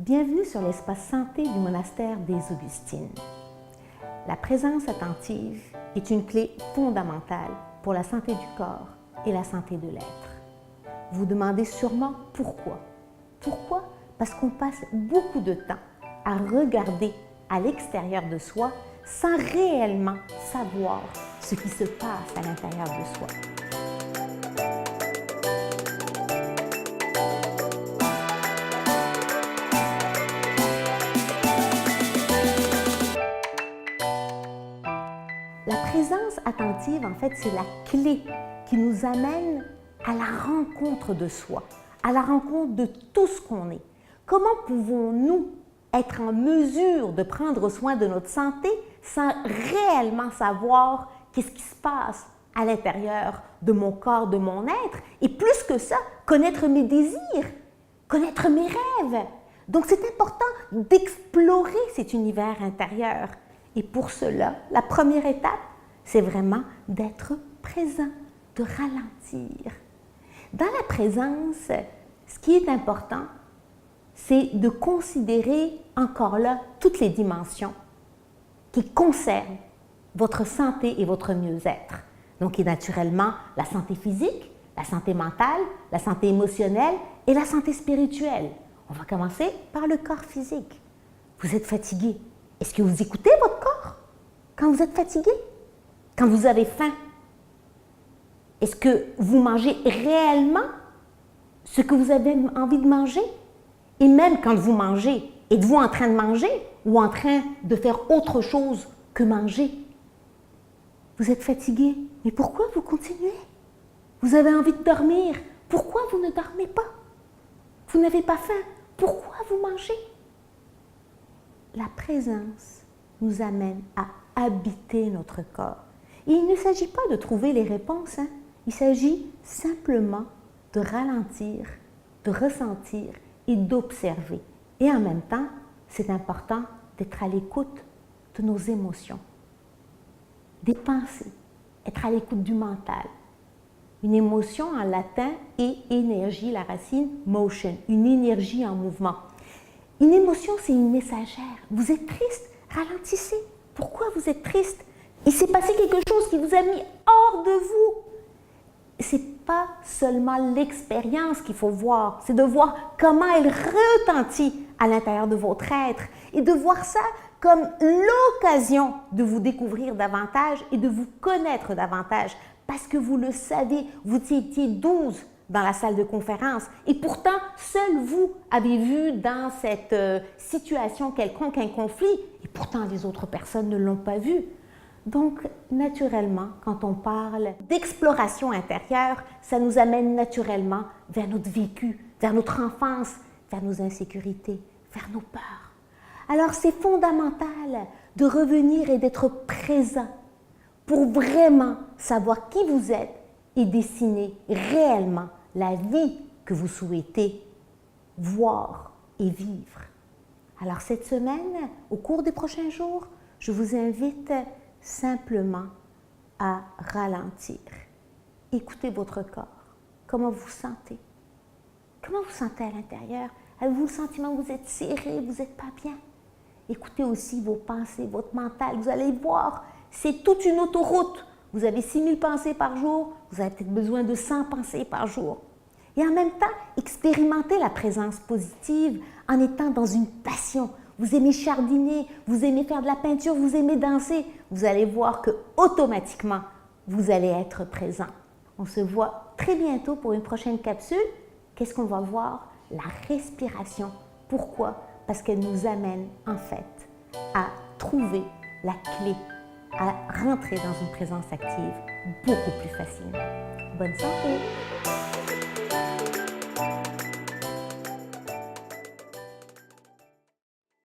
Bienvenue sur l'espace santé du monastère des Augustines. La présence attentive est une clé fondamentale pour la santé du corps et la santé de l'être. Vous vous demandez sûrement pourquoi. Pourquoi? Parce qu'on passe beaucoup de temps à regarder à l'extérieur de soi sans réellement savoir ce qui se passe à l'intérieur de soi. La présence attentive, en fait, c'est la clé qui nous amène à la rencontre de soi, à la rencontre de tout ce qu'on est. Comment pouvons-nous être en mesure de prendre soin de notre santé sans réellement savoir qu'est-ce qui se passe à l'intérieur de mon corps, de mon être, et plus que ça, connaître mes désirs, connaître mes rêves. Donc, c'est important d'explorer cet univers intérieur. Et pour cela, la première étape, c'est vraiment d'être présent, de ralentir. Dans la présence, ce qui est important, c'est de considérer encore là toutes les dimensions qui concernent votre santé et votre mieux-être. Donc, il y a naturellement la santé physique, la santé mentale, la santé émotionnelle et la santé spirituelle. On va commencer par le corps physique. Vous êtes fatigué. Est-ce que vous écoutez votre corps quand vous êtes fatigué? Quand vous avez faim? Est-ce que vous mangez réellement ce que vous avez envie de manger? Et même quand vous mangez, êtes-vous en train de manger ou en train de faire autre chose que manger? Vous êtes fatigué, mais pourquoi vous continuez? Vous avez envie de dormir, pourquoi vous ne dormez pas? Vous n'avez pas faim, pourquoi vous mangez? La présence nous amène à habiter notre corps. Et il ne s'agit pas de trouver les réponses, il s'agit simplement de ralentir, de ressentir et d'observer. Et en même temps, c'est important d'être à l'écoute de nos émotions, des pensées, être à l'écoute du mental. Une émotion en latin est énergie, la racine motion, une énergie en mouvement. Une émotion, c'est une messagère. Vous êtes triste, ralentissez. Pourquoi vous êtes triste? Il s'est passé quelque chose qui vous a mis hors de vous. Ce n'est pas seulement l'expérience qu'il faut voir, c'est de voir comment elle retentit à l'intérieur de votre être et de voir ça comme l'occasion de vous découvrir davantage et de vous connaître davantage parce que vous le savez, vous étiez 12 dans la salle de conférence et pourtant, seul vous avez vu dans cette situation quelconque un conflit et pourtant les autres personnes ne l'ont pas vu. Donc, naturellement, quand on parle d'exploration intérieure, ça nous amène naturellement vers notre vécu, vers notre enfance, vers nos insécurités, vers nos peurs. Alors, c'est fondamental de revenir et d'être présent pour vraiment savoir qui vous êtes et dessiner réellement la vie que vous souhaitez voir et vivre. Alors, cette semaine, au cours des prochains jours, je vous invite simplement à ralentir. Écoutez votre corps. Comment vous sentez? Comment vous sentez à l'intérieur? Avez-vous le sentiment que vous êtes serré, vous n'êtes pas bien? Écoutez aussi vos pensées, votre mental. Vous allez voir, c'est toute une autoroute. Vous avez 6000 pensées par jour, vous avez peut-être besoin de 100 pensées par jour. Et en même temps, expérimentez la présence positive en étant dans une passion. Vous aimez jardiner, vous aimez faire de la peinture, vous aimez danser. Vous allez voir que automatiquement, vous allez être présent. On se voit très bientôt pour une prochaine capsule. Qu'est-ce qu'on va voir? La respiration. Pourquoi? Parce qu'elle nous amène en fait à trouver la clé, à rentrer dans une présence active beaucoup plus facilement. Bonne santé!